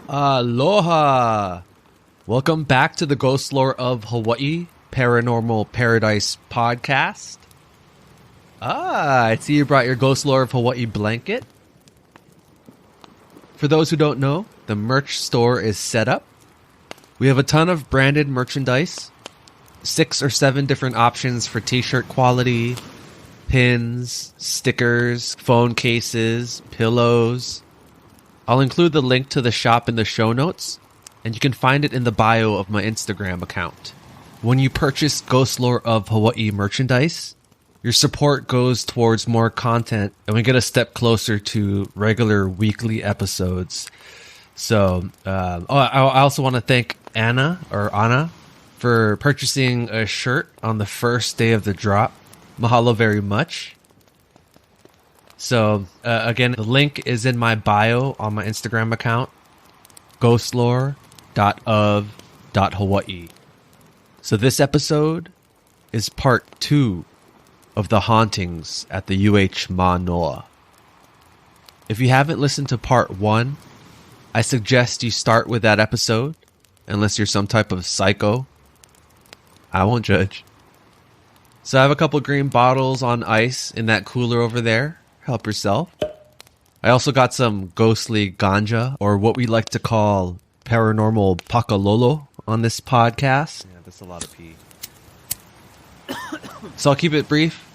Aloha! Welcome back to the Ghostlore of Hawaii Paranormal Paradise podcast. I see you brought your Ghostlore of Hawaii blanket. For those who don't know, the merch store is set up. We have a ton of branded merchandise, 6 or 7 different options for t-shirt quality, pins, stickers, phone cases, pillows. I'll include the link to the shop in the show notes, and you can find it in the bio of my Instagram account. When you purchase Ghostlore of Hawaii merchandise, your support goes towards more content, and we get a step closer to regular weekly episodes. So, I also want to thank Anna for purchasing a shirt on the first day of the drop. Mahalo very much. So, again, the link is in my bio on my Instagram account, ghostlore.of.hawaii. So this episode is part 2 of the hauntings at the UH Mānoa. If you haven't listened to part 1, I suggest you start with that episode, unless you're some type of psycho. I won't judge. So I have a couple green bottles on ice in that cooler over there. Help yourself. I also got some ghostly ganja, or what we like to call paranormal pakalolo on this podcast. Yeah, that's a lot of pee. So I'll keep it brief.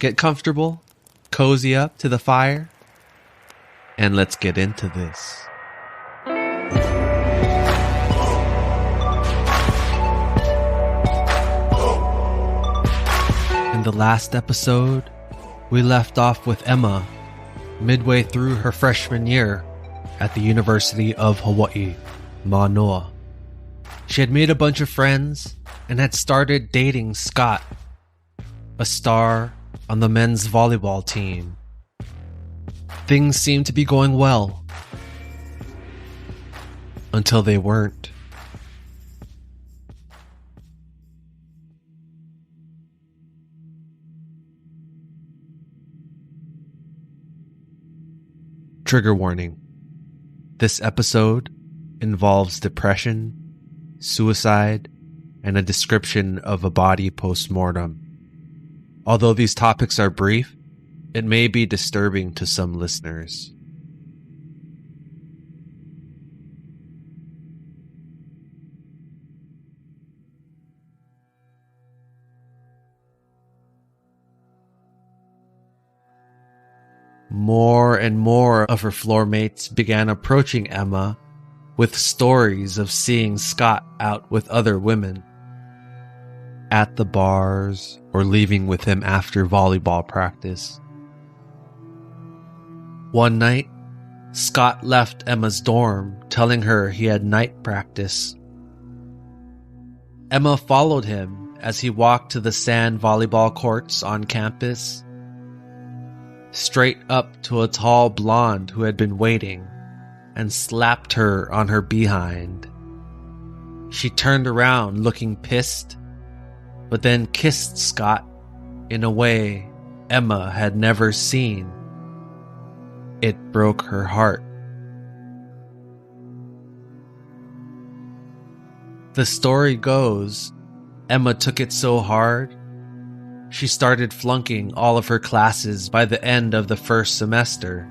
Get comfortable, cozy up to the fire, and let's get into this. In the last episode, we left off with Emma midway through her freshman year at the University of Hawaii Mānoa. She had made a bunch of friends and had started dating Scott, a star on the men's volleyball team. Things seemed to be going well until they weren't. Trigger warning. This episode involves depression, suicide, and a description of a body postmortem. Although these topics are brief, it may be disturbing to some listeners. More and more of her floor mates began approaching Emma with stories of seeing Scott out with other women, at the bars, or leaving with him after volleyball practice. One night, Scott left Emma's dorm, telling her he had night practice. Emma followed him as he walked to the sand volleyball courts on campus, straight up to a tall blonde who had been waiting, and slapped her on her behind. She turned around looking pissed, but then kissed Scott in a way Emma had never seen. It broke her heart. The story goes, Emma took it so hard, she started flunking all of her classes by the end of the first semester.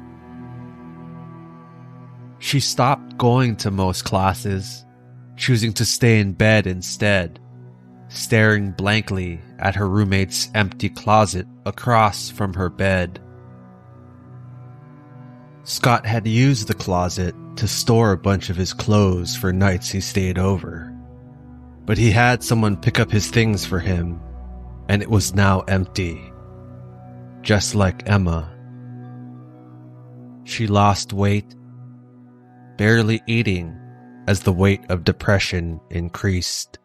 She stopped going to most classes, choosing to stay in bed instead, staring blankly at her roommate's empty closet across from her bed. Scott had used the closet to store a bunch of his clothes for nights he stayed over, but he had someone pick up his things for him, and it was now empty, just like Emma. She lost weight, barely eating as the weight of depression increased.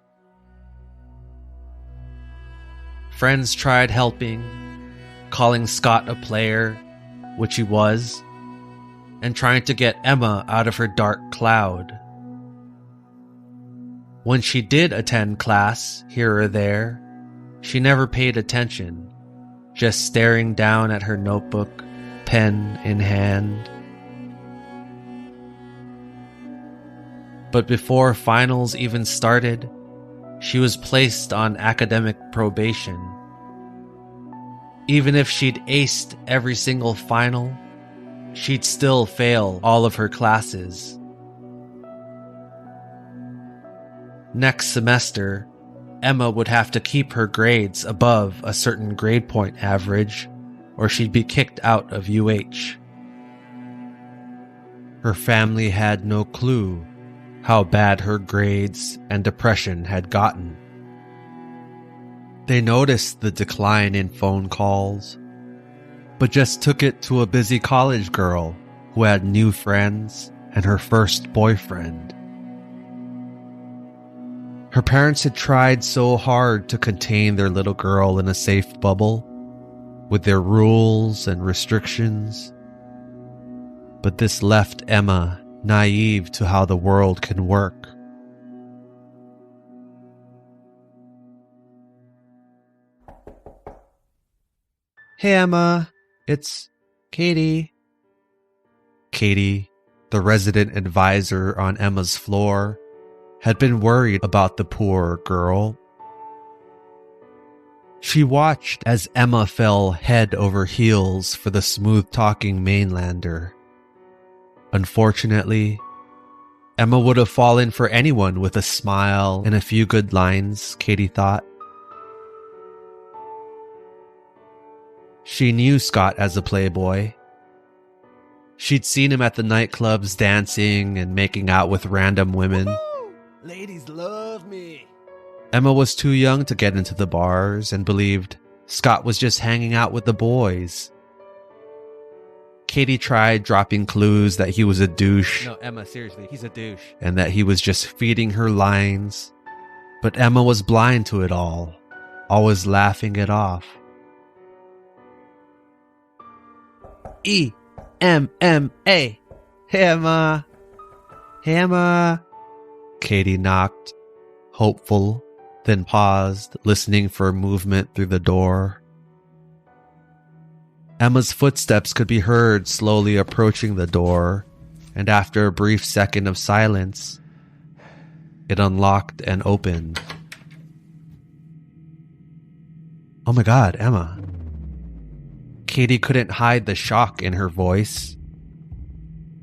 Friends tried helping, calling Scott a player, which he was, and trying to get Emma out of her dark cloud. When she did attend class here or there, she never paid attention, just staring down at her notebook, pen in hand. But before finals even started, she was placed on academic probation. Even if she'd aced every single final, she'd still fail all of her classes. Next semester, Emma would have to keep her grades above a certain grade point average, or she'd be kicked out of UH. Her family had no clue how bad her grades and depression had gotten. They noticed the decline in phone calls, but just took it to a busy college girl who had new friends and her first boyfriend. Her parents had tried so hard to contain their little girl in a safe bubble with their rules and restrictions, but this left Emma naive to how the world can work. Hey Emma, it's Katie. Katie, the resident advisor on Emma's floor, had been worried about the poor girl. She watched as Emma fell head over heels for the smooth-talking mainlander. Unfortunately, Emma would have fallen for anyone with a smile and a few good lines, Katie thought. She knew Scott as a playboy. She'd seen him at the nightclubs dancing and making out with random women. Woo! Ladies love me. Emma was too young to get into the bars and believed Scott was just hanging out with the boys. Katie tried dropping clues that he was a douche. No, Emma, seriously, he's a douche. And that he was just feeding her lines. But Emma was blind to it all, always laughing it off. E-M-M-A. Hey, Emma. Hey, Emma. Katie knocked, hopeful, then paused, listening for movement through the door. Emma's footsteps could be heard slowly approaching the door, and after a brief second of silence, it unlocked and opened. Oh my God, Emma. Katie couldn't hide the shock in her voice.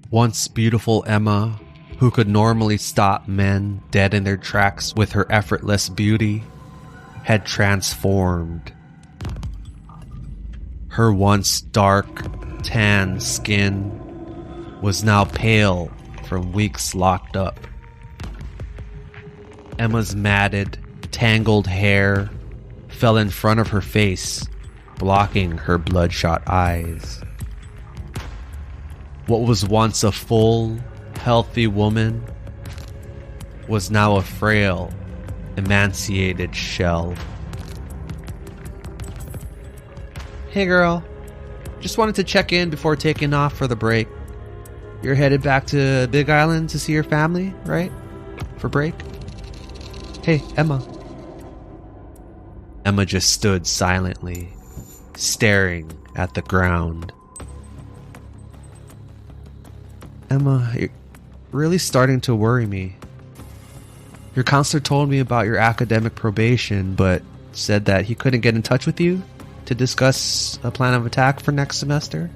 Once beautiful Emma, who could normally stop men dead in their tracks with her effortless beauty, had transformed. Her once dark, tan skin was now pale from weeks locked up. Emma's matted, tangled hair fell in front of her face, blocking her bloodshot eyes. What was once a full, healthy woman was now a frail, emaciated shell. Hey girl, just wanted to check in before taking off for the break. You're headed back to Big Island to see your family, right? For break? Hey, Emma. Emma just stood silently, staring at the ground. Emma, you're really starting to worry me. Your counselor told me about your academic probation, but said that he couldn't get in touch with you to discuss a plan of attack for next semester.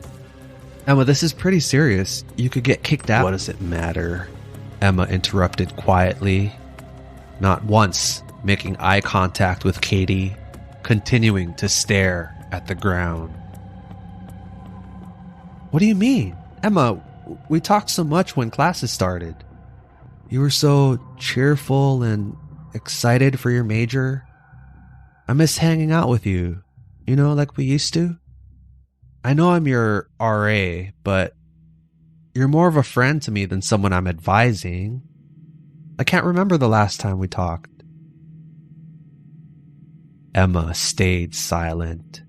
Emma, this is pretty serious. You could get kicked out. What does it matter? Emma interrupted quietly, not once making eye contact with Katie, continuing to stare at the ground. What do you mean? Emma, we talked so much when classes started. You were so cheerful and excited for your major. I miss hanging out with you, you know, like we used to. I know I'm your RA, but you're more of a friend to me than someone I'm advising. I can't remember the last time we talked. Emma stayed silent.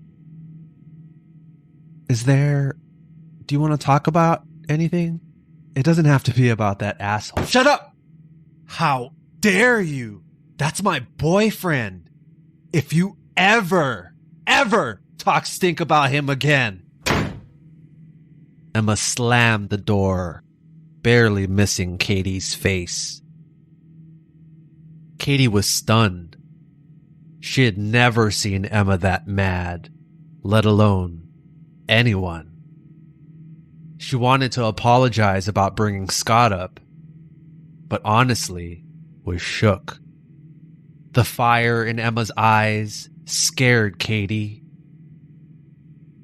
Do you want to talk about anything? It doesn't have to be about that asshole. Shut up! How dare you? That's my boyfriend. If you ever talk stink about him again. Emma slammed the door, barely missing Katie's face. Katie was stunned. She had never seen Emma that mad, let alone anyone. She wanted to apologize about bringing Scott up, but honestly was shook. The fire in Emma's eyes scared Katie.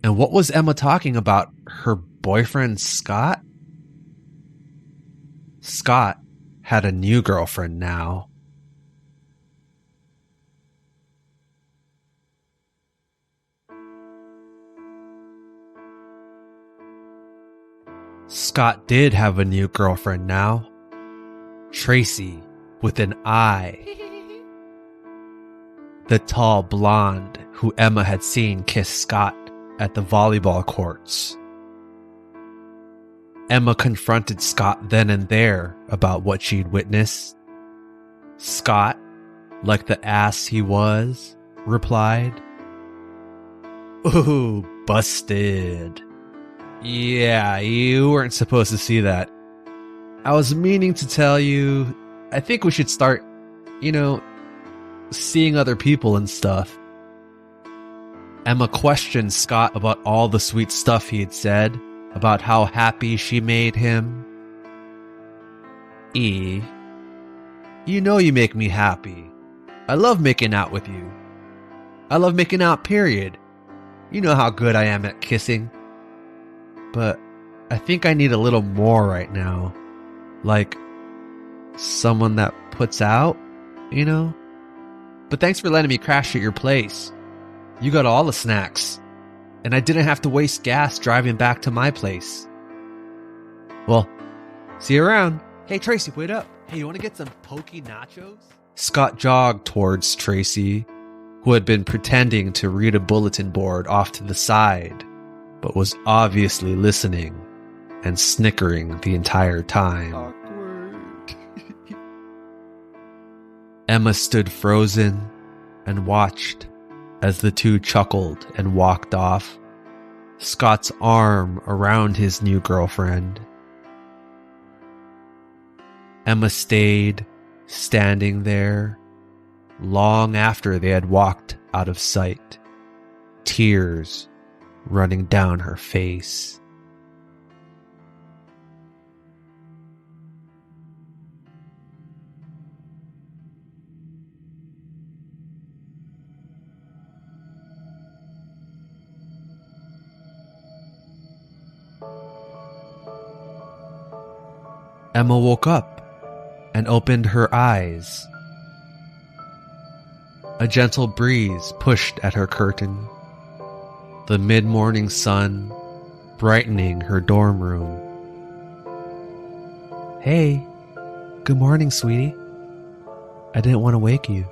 And what was Emma talking about? Her boyfriend, Scott? Scott had a new girlfriend now. Scott did have a new girlfriend now. Tracy with an I. The tall blonde who Emma had seen kiss Scott at the volleyball courts. Emma confronted Scott then and there about what she'd witnessed. Scott, like the ass he was, replied, "Ooh, busted. Yeah, you weren't supposed to see that. I was meaning to tell you, I think we should start, seeing other people and stuff." Emma questioned Scott about all the sweet stuff he had said, about how happy she made him. "You know you make me happy. I love making out with you. I love making out, period. You know how good I am at kissing. But I think I need a little more right now. Like someone that puts out, But thanks for letting me crash at your place. You got all the snacks. And I didn't have to waste gas driving back to my place. Well, see you around." Hey, Tracy, wait up. Hey, you want to get some pokey nachos? Scott jogged towards Tracy, who had been pretending to read a bulletin board off to the side, but was obviously listening and snickering the entire time. Awkward. Emma stood frozen and watched as the two chuckled and walked off, Scott's arm around his new girlfriend. Emma stayed standing there long after they had walked out of sight, tears running down her face. Emma woke up and opened her eyes. A gentle breeze pushed at her curtain, the mid-morning sun brightening her dorm room. "Hey, good morning, sweetie. I didn't want to wake you,"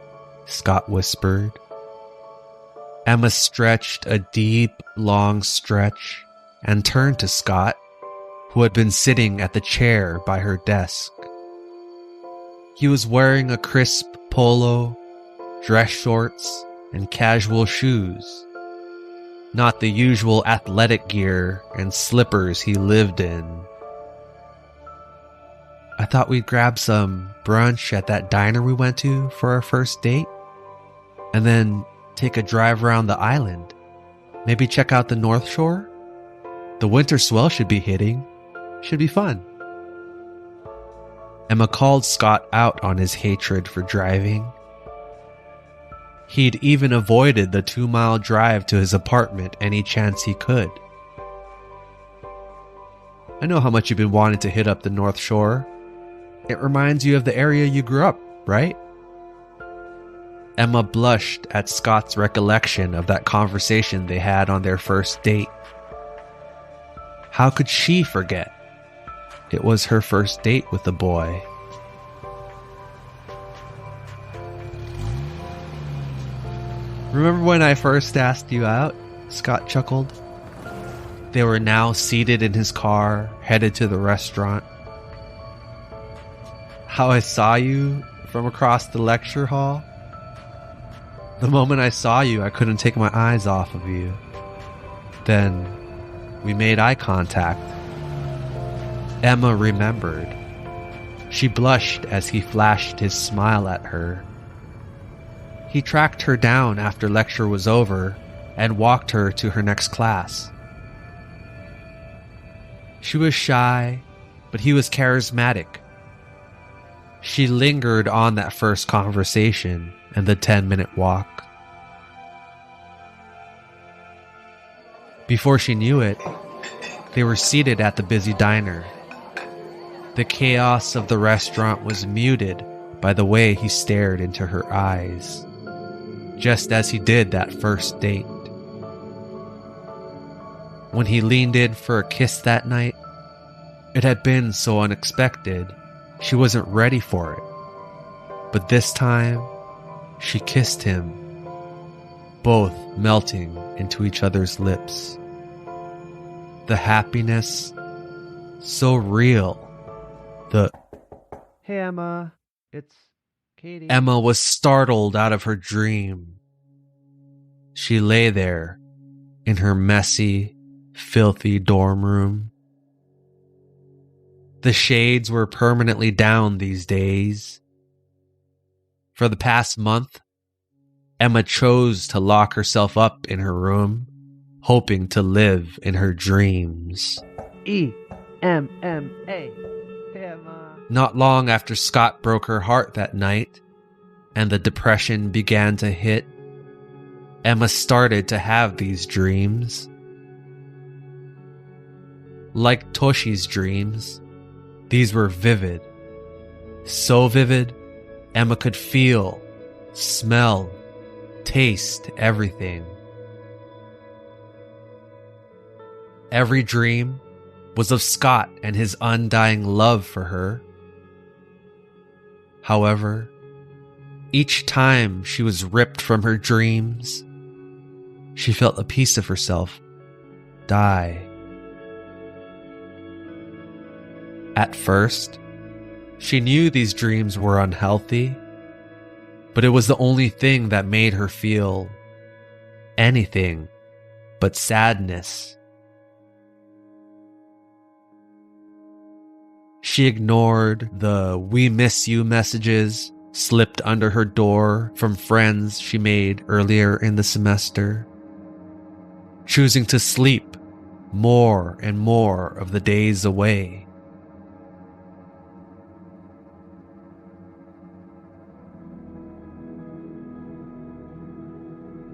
Scott whispered. Emma stretched a deep, long stretch and turned to Scott, who had been sitting at the chair by her desk. He was wearing a crisp polo, dress shorts, and casual shoes, not the usual athletic gear and slippers he lived in. "I thought we'd grab some brunch at that diner we went to for our first date, and then take a drive around the island. Maybe check out the North Shore? The winter swell should be hitting. Should be fun." Emma called Scott out on his hatred for driving. He'd even avoided the 2-mile drive to his apartment any chance he could. "I know how much you've been wanting to hit up the North Shore. It reminds you of the area you grew up, right?" Emma blushed at Scott's recollection of that conversation they had on their first date. How could she forget? It was her first date with the boy. "Remember when I first asked you out?" Scott chuckled. They were now seated in his car, headed to the restaurant. "How I saw you from across the lecture hall? The moment I saw you, I couldn't take my eyes off of you. Then we made eye contact." Emma remembered. She blushed as he flashed his smile at her He tracked her down after lecture was over and walked her to her next class. She was shy, but he was charismatic. She lingered on that first conversation and the 10-minute walk. Before she knew it, they were seated at the busy diner. The chaos of the restaurant was muted by the way he stared into her eyes, just as he did that first date. When he leaned in for a kiss that night, it had been so unexpected, she wasn't ready for it. But this time, she kissed him, both melting into each other's lips. The happiness, so real. Hey, Emma. It's Katie. Emma was startled out of her dream. She lay there in her messy, filthy dorm room. The shades were permanently down these days. For the past month, Emma chose to lock herself up in her room, hoping to live in her dreams. E-M-M-A. Hey, Emma. Not long after Scott broke her heart that night, and the depression began to hit, Emma started to have these dreams. Like Toshi's dreams, these were vivid. So vivid, Emma could feel, smell, taste everything. Every dream was of Scott and his undying love for her. However, each time she was ripped from her dreams, she felt a piece of herself die. At first, she knew these dreams were unhealthy, but it was the only thing that made her feel anything but sadness. She ignored the "we miss you" messages slipped under her door from friends she made earlier in the semester, choosing to sleep more and more of the days away.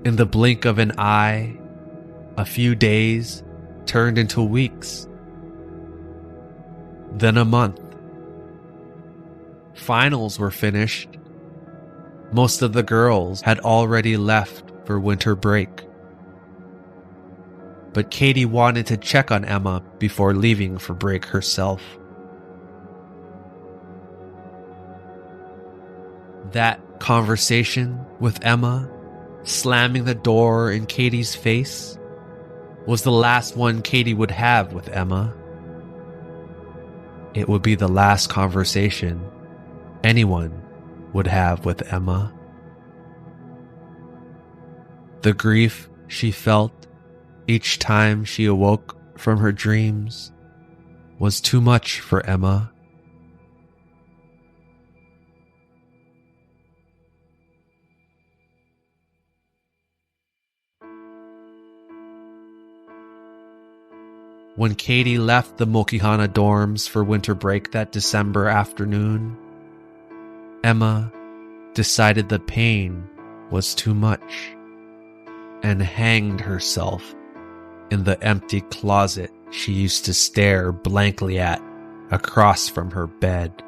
In the blink of an eye, a few days turned into weeks, then a month. Finals were finished. Most of the girls had already left for winter break. But Katie wanted to check on Emma before leaving for break herself. That conversation with Emma, slamming the door in Katie's face, was the last one Katie would have with Emma. It would be the last conversation anyone would have with Emma. The grief she felt each time she awoke from her dreams was too much for Emma. When Katie left the Mokihana dorms for winter break that December afternoon, Emma decided the pain was too much and hanged herself in the empty closet she used to stare blankly at across from her bed.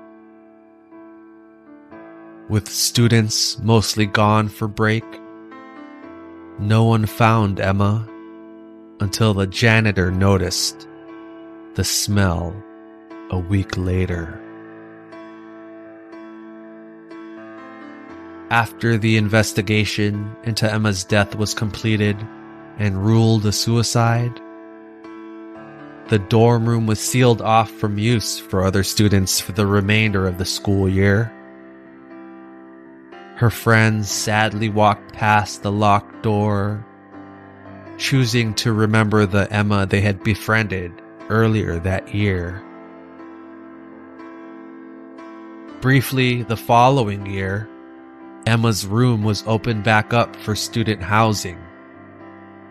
With students mostly gone for break, no one found Emma until the janitor noticed the smell a week later. After the investigation into Emma's death was completed and ruled a suicide, the dorm room was sealed off from use for other students for the remainder of the school year. Her friends sadly walked past the locked door, choosing to remember the Emma they had befriended earlier that year. Briefly, the following year, Emma's room was opened back up for student housing,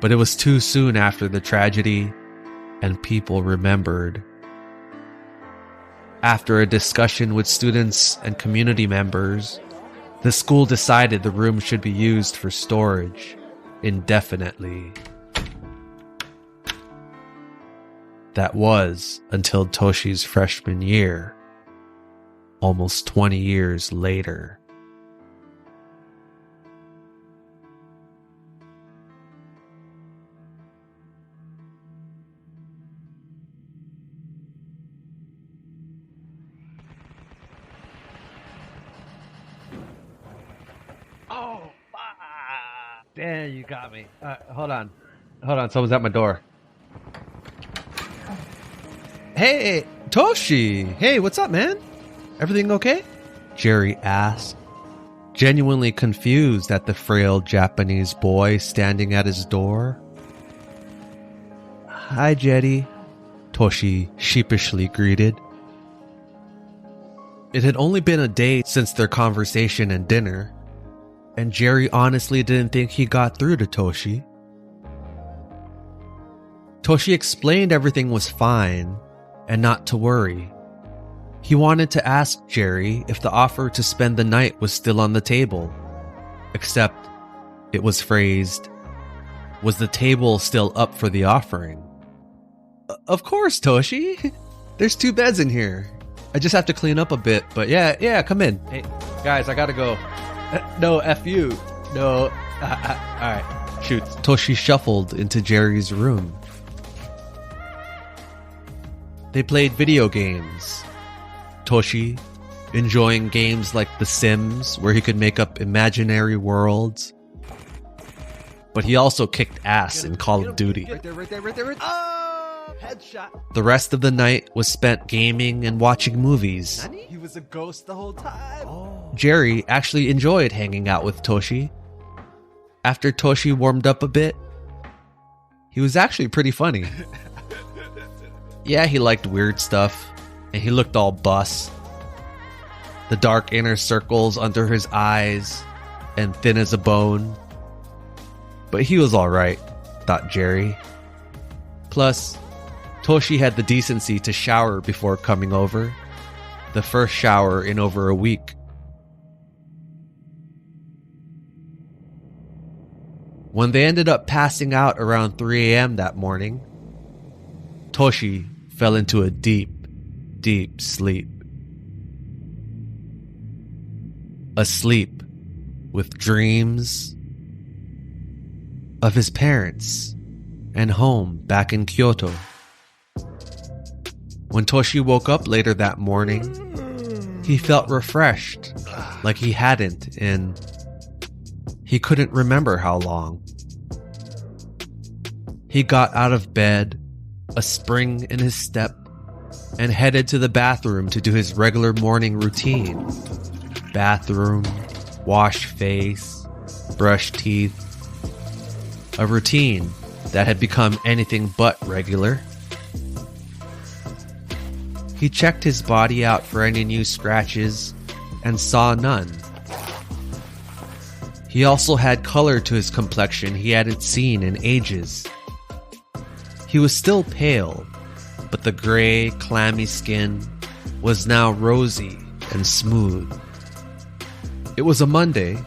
but it was too soon after the tragedy, and people remembered. After a discussion with students and community members, the school decided the room should be used for storage indefinitely. That was until Toshi's freshman year, almost 20 years later. Oh, fuck. Damn, you got me. Hold on. Someone's at my door. Hey, Toshi! Hey, what's up, man? Everything okay? Jerry asked, genuinely confused at the frail Japanese boy standing at his door. Hi, Jetty, Toshi sheepishly greeted. It had only been a day since their conversation and dinner, and Jerry honestly didn't think he got through to Toshi. Toshi explained everything was fine and not to worry. He wanted to ask Jerry if the offer to spend the night was still on the table, except it was phrased, "Was the table still up for the offering?" Of course, Toshi. There's 2 beds in here. I just have to clean up a bit, but yeah, come in. Hey, guys, I gotta go. No, F you. No. Alright, shoot. Toshi shuffled into Jerry's room. They played video games. Toshi, enjoying games like The Sims, where he could make up imaginary worlds. But he also kicked ass in Call of Duty. Right there. Oh, headshot. The rest of the night was spent gaming and watching movies. Nani? He was a ghost the whole time. Oh. Jerry actually enjoyed hanging out with Toshi. After Toshi warmed up a bit, he was actually pretty funny. Yeah, he liked weird stuff, and he looked all bus. The dark inner circles under his eyes, and thin as a bone. But he was alright, thought Jerry. Plus, Toshi had the decency to shower before coming over. The first shower in over a week. When they ended up passing out around 3 a.m. that morning, Toshi fell into a deep, deep sleep. A sleep with dreams of his parents and home back in Kyoto. When Toshi woke up later that morning, he felt refreshed, like he hadn't in he couldn't remember how long. He got out of bed, a spring in his step, and headed to the bathroom to do his regular morning routine. Bathroom, wash face, brush teeth. A routine that had become anything but regular. He checked his body out for any new scratches and saw none. He also had color to his complexion he hadn't seen in ages. He was still pale, but the gray, clammy skin was now rosy and smooth. It was a Monday,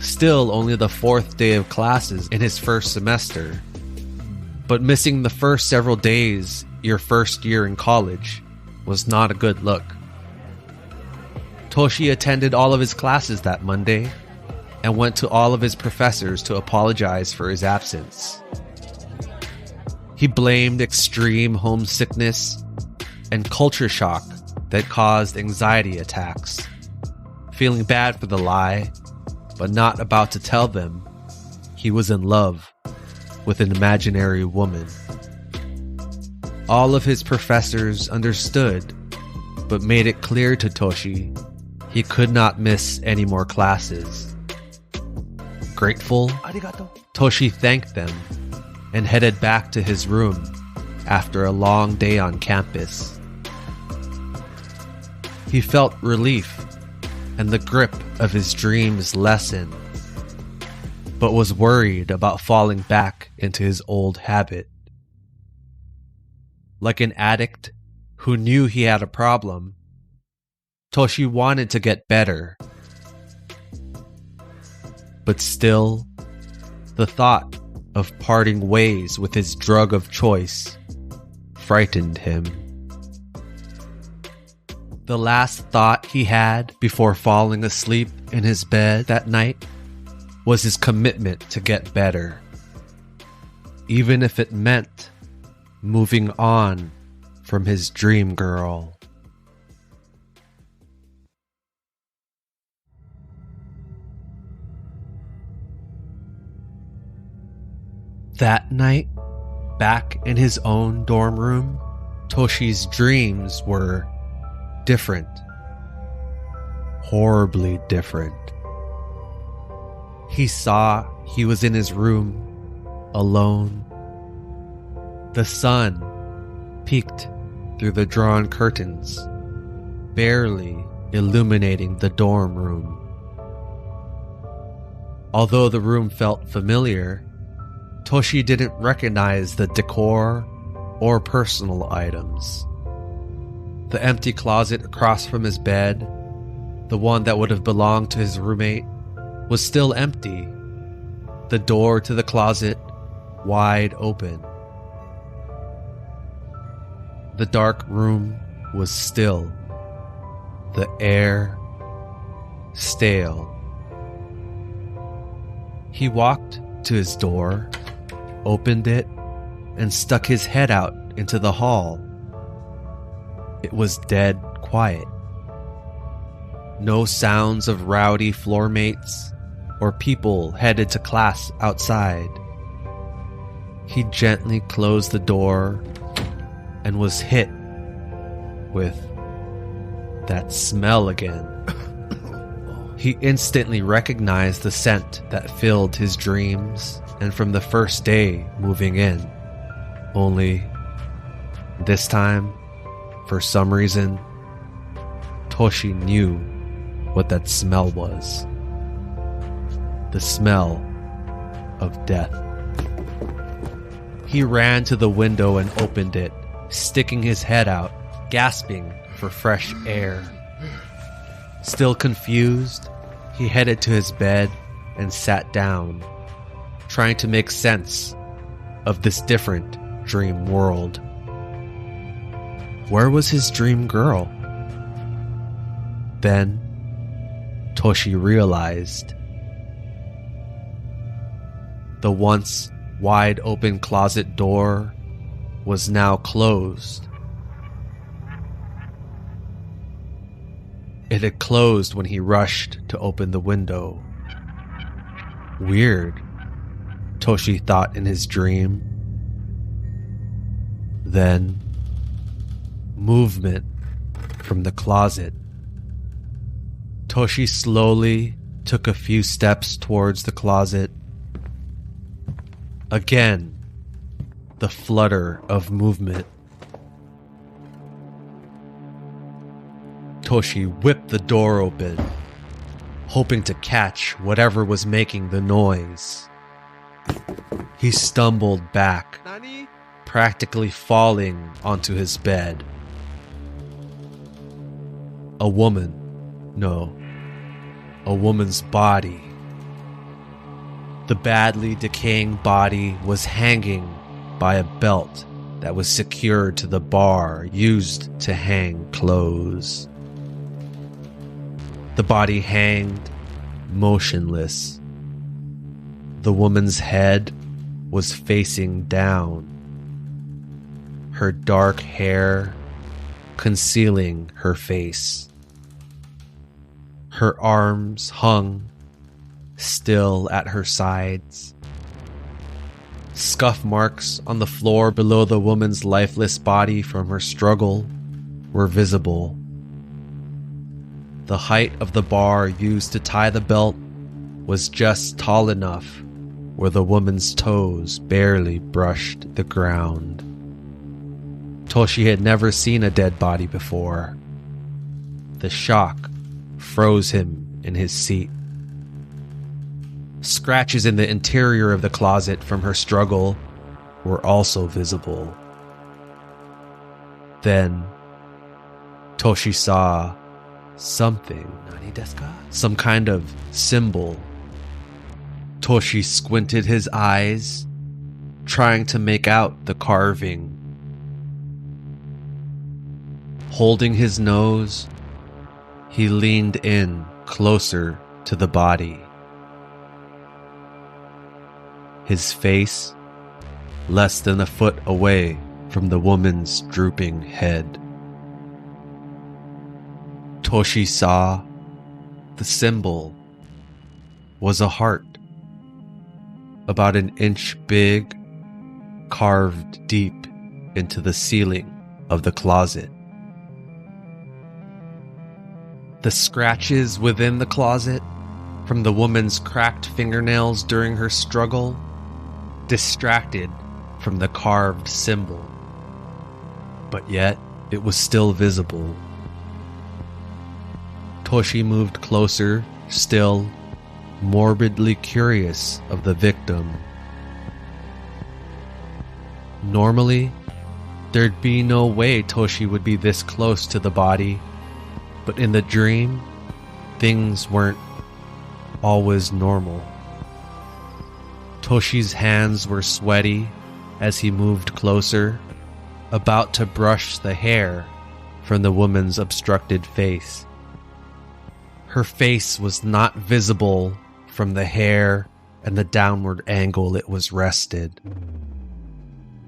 still only the 4th day of classes in his first semester, but missing the first several days your first year in college was not a good look. Toshi attended all of his classes that Monday and went to all of his professors to apologize for his absence. He blamed extreme homesickness and culture shock that caused anxiety attacks, feeling bad for the lie, but not about to tell them he was in love with an imaginary woman. All of his professors understood, but made it clear to Toshi he could not miss any more classes. Grateful, Arigato. Toshi thanked them and headed back to his room after a long day on campus. He felt relief and the grip of his dreams lessen, but was worried about falling back into his old habit. Like an addict who knew he had a problem, Toshi wanted to get better. But still, the thought of parting ways with his drug of choice frightened him. The last thought he had before falling asleep in his bed that night was his commitment to get better, even if it meant moving on from his dream girl. That night, back in his own dorm room, Toshi's dreams were different. Horribly different. He saw he was in his room, alone. The sun peeked through the drawn curtains, barely illuminating the dorm room. Although the room felt familiar, Toshi didn't recognize the decor or personal items. The empty closet across from his bed, the one that would have belonged to his roommate, was still empty. The door to the closet wide open. The dark room was still. The air stale. He walked to his door, opened it, and stuck his head out into the hall. It was dead quiet. No sounds of rowdy floor mates or people headed to class outside. He gently closed the door and was hit with that smell again. He instantly recognized the scent that filled his dreams and from the first day moving in. Only this time, for some reason, Toshi knew what that smell was. The smell of death. He ran to the window and opened it, sticking his head out, gasping for fresh air. Still confused, he headed to his bed and sat down, trying to make sense of this different dream world. Where was his dream girl? Then, Toshi realized the once wide open closet door was now closed. It had closed when he rushed to open the window. Weird, Toshi thought in his dream. Then, movement from the closet. Toshi slowly took a few steps towards the closet. Again, the flutter of movement. Toshi whipped the door open, hoping to catch whatever was making the noise. He stumbled back, practically falling onto his bed. A woman. No, a woman's body. The badly decaying body was hanging by a belt that was secured to the bar used to hang clothes. The body hanged, motionless. The woman's head was facing down, her dark hair concealing her face. Her arms hung still at her sides. Scuff marks on the floor below the woman's lifeless body from her struggle were visible. The height of the bar used to tie the belt was just tall enough where the woman's toes barely brushed the ground. Toshi had never seen a dead body before. The shock froze him in his seat. Scratches in the interior of the closet from her struggle were also visible. Then, Toshi saw something. Some kind of symbol. Toshi squinted his eyes, trying to make out the carving. Holding his nose, he leaned in closer to the body. His face less than a foot away from the woman's drooping head. Toshi saw the symbol was a heart, about an inch big, carved deep into the ceiling of the closet. The scratches within the closet from the woman's cracked fingernails during her struggle distracted from the carved symbol, but yet it was still visible. Toshi moved closer, still morbidly curious of the victim. Normally, there'd be no way Toshi would be this close to the body, but in the dream, things weren't always normal. Toshi's hands were sweaty as he moved closer, about to brush the hair from the woman's obstructed face. Her face was not visible from the hair and the downward angle it was rested.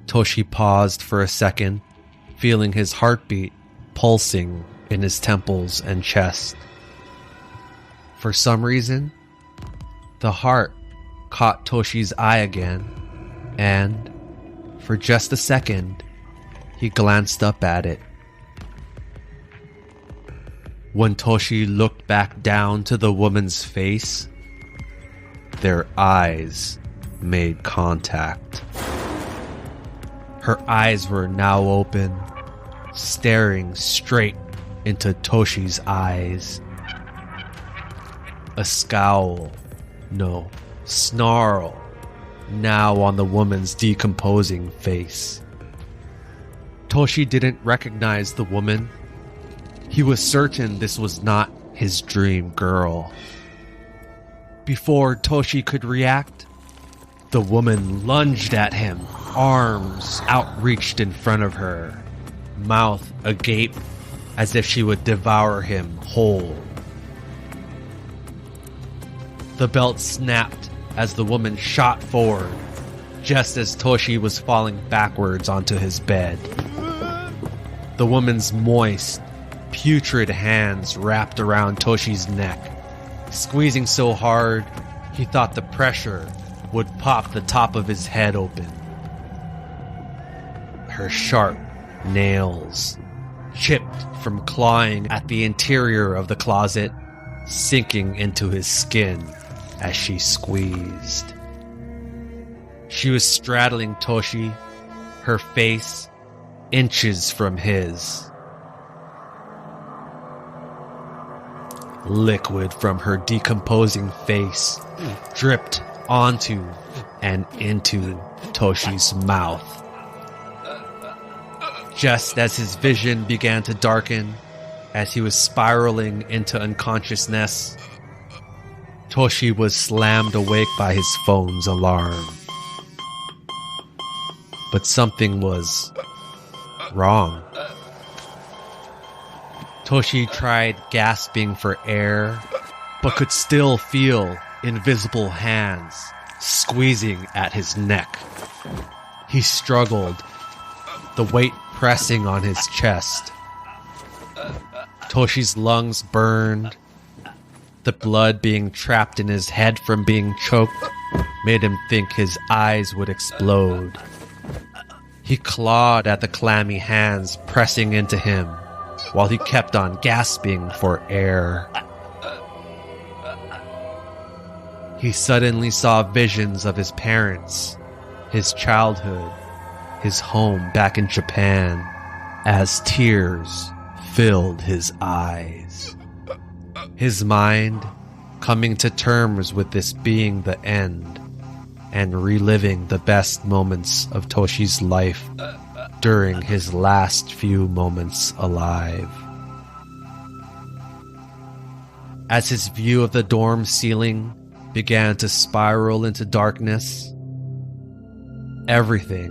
Toshi paused for a second, feeling his heartbeat pulsing in his temples and chest. For some reason, the heart caught Toshi's eye again, and for just a second, he glanced up at it. When Toshi looked back down to the woman's face, their eyes made contact. Her eyes were now open, staring straight into Toshi's eyes. A scowl, no, snarl, now on the woman's decomposing face. Toshi didn't recognize the woman. He was certain this was not his dream girl. Before Toshi could react, the woman lunged at him, arms outreached in front of her, mouth agape as if she would devour him whole. The belt snapped as the woman shot forward, just as Toshi was falling backwards onto his bed. The woman's moist, putrid hands wrapped around Toshi's neck, squeezing so hard he thought the pressure would pop the top of his head open. Her sharp nails, chipped from clawing at the interior of the closet, sinking into his skin as she squeezed. She was straddling Toshi, her face inches from his. Liquid from her decomposing face dripped onto and into Toshi's mouth. Just as his vision began to darken, as he was spiraling into unconsciousness, Toshi was slammed awake by his phone's alarm. But something was wrong. Toshi tried gasping for air, but could still feel invisible hands squeezing at his neck. He struggled, the weight pressing on his chest. Toshi's lungs burned. The blood being trapped in his head from being choked made him think his eyes would explode. He clawed at the clammy hands pressing into him, while he kept on gasping for air. He suddenly saw visions of his parents, his childhood, his home back in Japan, as tears filled his eyes. his mind coming to terms with this being the end and reliving the best moments of Toshi's life during his last few moments alive. As his view of the dorm ceiling began to spiral into darkness, everything,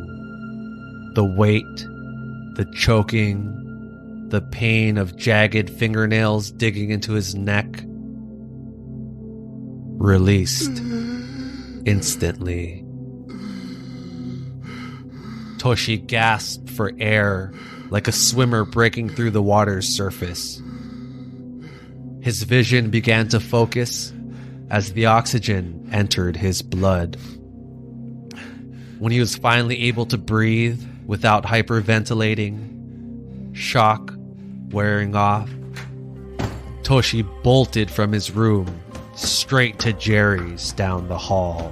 the weight, the choking, the pain of jagged fingernails digging into his neck, released instantly. Toshi gasped for air like a swimmer breaking through the water's surface. His vision began to focus as the oxygen entered his blood. When he was finally able to breathe without hyperventilating, shock wearing off, Toshi bolted from his room straight to Jerry's down the hall.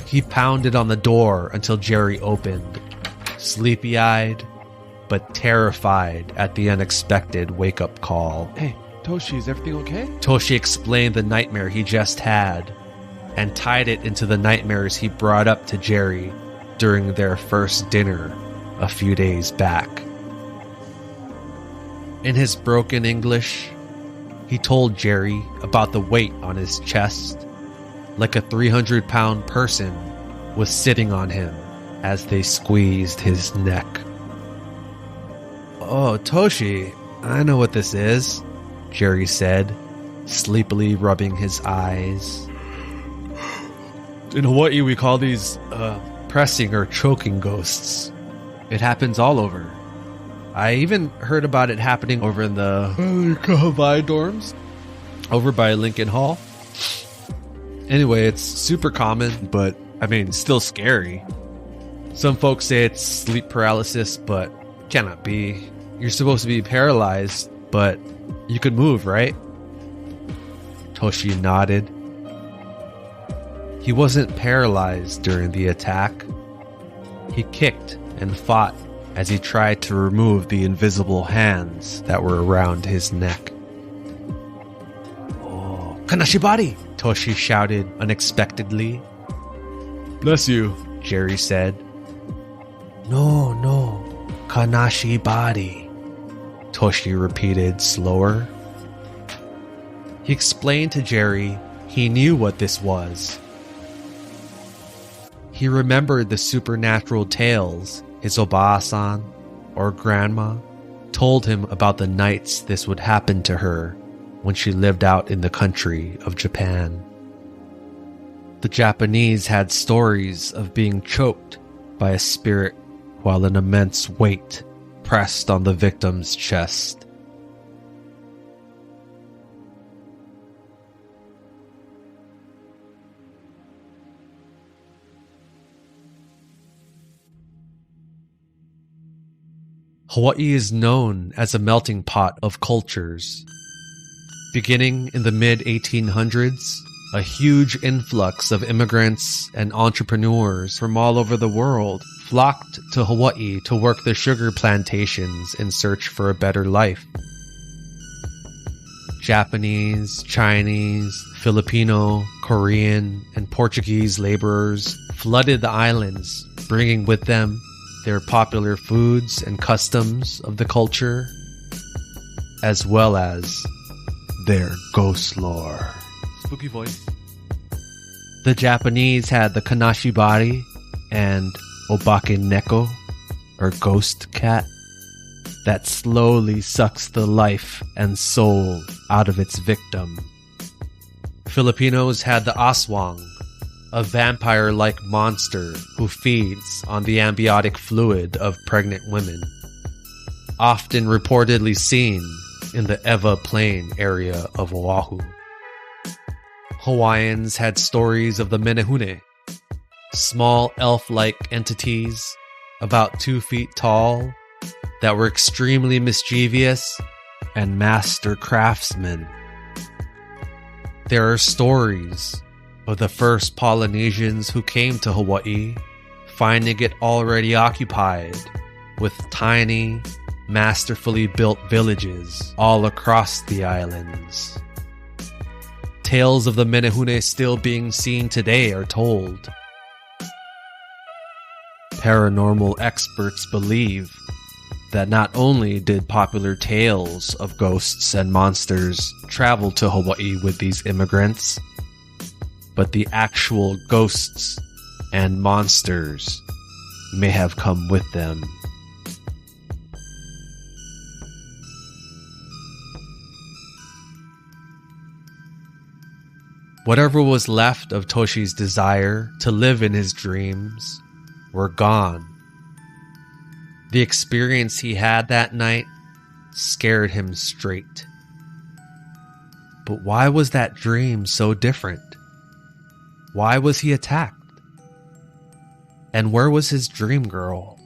He pounded on the door until Jerry opened, sleepy-eyed but terrified at the unexpected wake-up call. Hey, Toshi, is everything okay? Toshi explained the nightmare he just had and tied it into the nightmares he brought up to Jerry during their first dinner a few days back. In his broken English, he told Jerry about the weight on his chest, like a 300-pound person was sitting on him as they squeezed his neck. "Oh, Toshi, I know what this is," Jerry said, sleepily rubbing his eyes. "In Hawaii, we call these, pressing or choking ghosts. It happens all over. I even heard about it happening over in the Hawaii dorms, over by Lincoln Hall. Anyway, it's super common, but, still scary. Some folks say it's sleep paralysis, but cannot be. You're supposed to be paralyzed, but you could move, right?" Toshi nodded. He wasn't paralyzed during the attack. He kicked and fought as he tried to remove the invisible hands that were around his neck. "Oh, Kanashibari!" Toshi shouted unexpectedly. "Bless you," Jerry said. No, Kanashibari," Toshi repeated slower. He explained to Jerry he knew what this was. He remembered the supernatural tales his Oba-san, or grandma, told him about the nights this would happen to her when she lived out in the country of Japan. The Japanese had stories of being choked by a spirit while an immense weight pressed on the victim's chest. Hawaii is known as a melting pot of cultures. Beginning in the mid-1800s, a huge influx of immigrants and entrepreneurs from all over the world flocked to Hawaii to work the sugar plantations in search for a better life. Japanese, Chinese, Filipino, Korean, and Portuguese laborers flooded the islands, bringing with them their popular foods and customs of the culture, as well as their ghost lore. Spooky voice. The Japanese had the Kanashibari and Obake Neko, or ghost cat, that slowly sucks the life and soul out of its victim. Filipinos had the aswang, a vampire-like monster who feeds on the amniotic fluid of pregnant women, often reportedly seen in the Ewa Plain area of Oahu. Hawaiians had stories of the menehune, small elf-like entities about 2 feet tall that were extremely mischievous and master craftsmen. There are stories of the first Polynesians who came to Hawaii, finding it already occupied with tiny, masterfully built villages all across the islands. tales of the Menehune still being seen today are told. Paranormal experts believe that not only did popular tales of ghosts and monsters travel to Hawaii with these immigrants, but the actual ghosts and monsters may have come with them. Whatever was left of Toshi's desire to live in his dreams were gone. The experience he had that night scared him straight. But why was that dream so different? Why was he attacked? And where was his dream girl?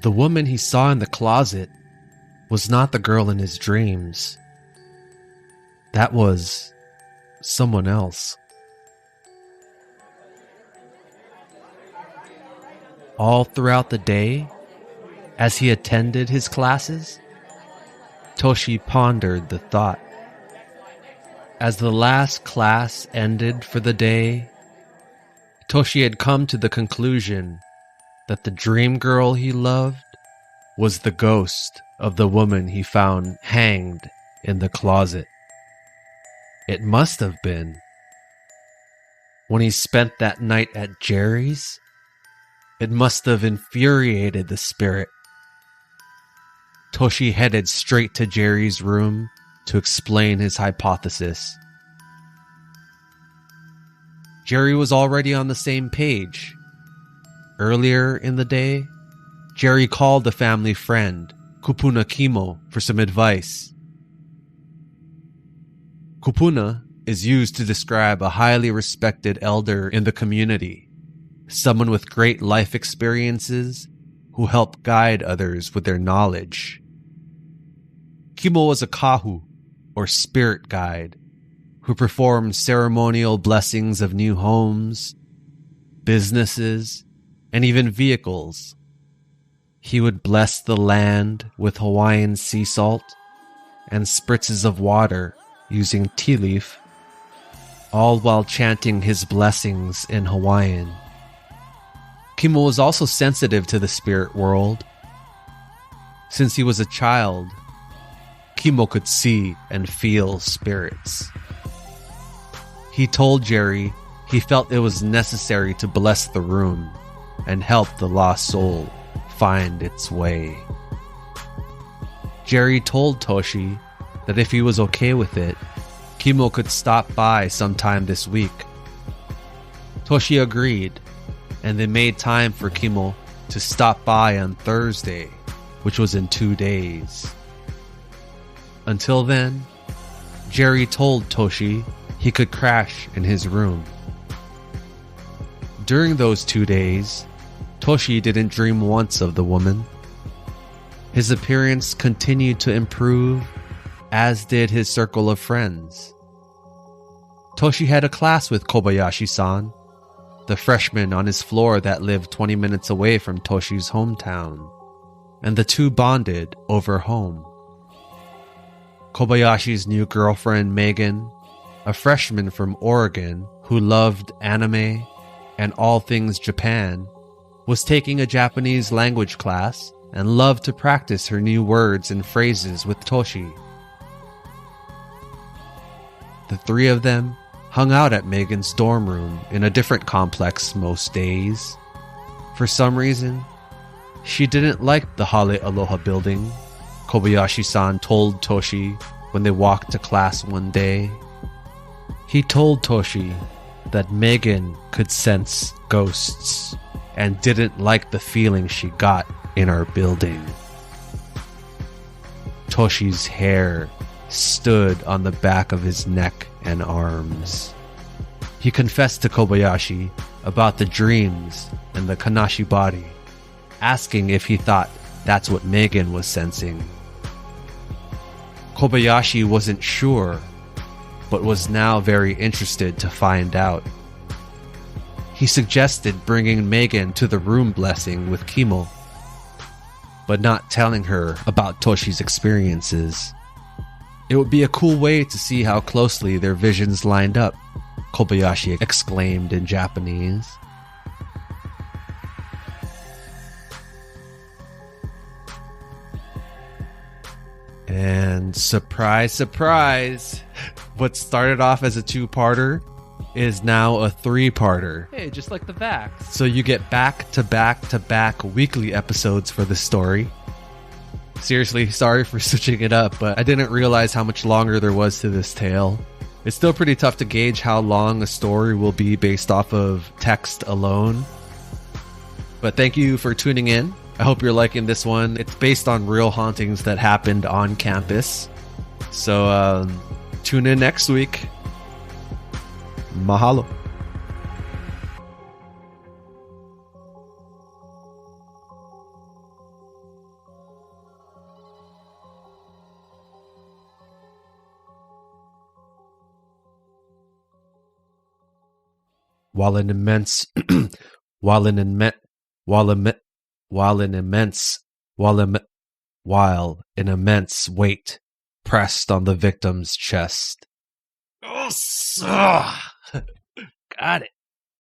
The woman he saw in the closet was not the girl in his dreams. That was someone else. All throughout the day, as he attended his classes, Toshi pondered the thought. As the last class ended for the day, Toshi had come to the conclusion that the dream girl he loved was the ghost of the woman he found hanged in the closet. It must have been. When he spent that night at Jerry's, it must have infuriated the spirit. Toshi headed straight to Jerry's room to explain his hypothesis. Jerry was already on the same page. Earlier in the day, Jerry called a family friend, Kupuna Kimo, for some advice. Kupuna is used to describe a highly respected elder in the community, someone with great life experiences who help guide others with their knowledge. Kimo was a kahu, or spirit guide, who performed ceremonial blessings of new homes, businesses, and even vehicles. He would bless the land with Hawaiian sea salt and spritzes of water using tea leaf, all while chanting his blessings in Hawaiian. Kimo was also sensitive to the spirit world. Since he was a child, Kimo could see and feel spirits. He told Jerry he felt it was necessary to bless the room and help the lost soul find its way. Jerry told Toshi that if he was okay with it, Kimo could stop by sometime this week. Toshi agreed, and they made time for Kimo to stop by on Thursday, which was in 2 days. Until then, Jerry told Toshi he could crash in his room. During those 2 days, Toshi didn't dream once of the woman. His appearance continued to improve, as did his circle of friends. Toshi had a class with Kobayashi-san, the freshman on his floor that lived 20 minutes away from Toshi's hometown, and the two bonded over home. Kobayashi's new girlfriend Megan, a freshman from Oregon who loved anime and all things Japan, was taking a Japanese language class and loved to practice her new words and phrases with Toshi. The three of them hung out at Megan's dorm room in a different complex most days. For some reason, she didn't like the Hale Aloha building, Kobayashi-san told Toshi when they walked to class one day. He told Toshi that Megan could sense ghosts and didn't like the feeling she got in our building. Toshi's hair stood on the back of his neck and arms. He confessed to Kobayashi about the dreams and the Kanashi body, asking if he thought that's what Megan was sensing. Kobayashi wasn't sure, but was now very interested to find out. He suggested bringing Megan to the room blessing with Kimo, but not telling her about Toshi's experiences. It would be a cool way to see how closely their visions lined up, Kobayashi exclaimed in Japanese. And surprise, surprise, what started off as a two-parter is now a three-parter. Hey, just like the Vax. So you get back-to-back-to-back weekly episodes for the story. Seriously, sorry for switching it up, but I didn't realize how much longer there was to this tale. It's still pretty tough to gauge how long a story will be based off of text alone. But thank you for tuning in. I hope you're liking this one. It's based on real hauntings that happened on campus. So tune in next week. Mahalo. While an immense weight pressed on the victim's chest. Got it.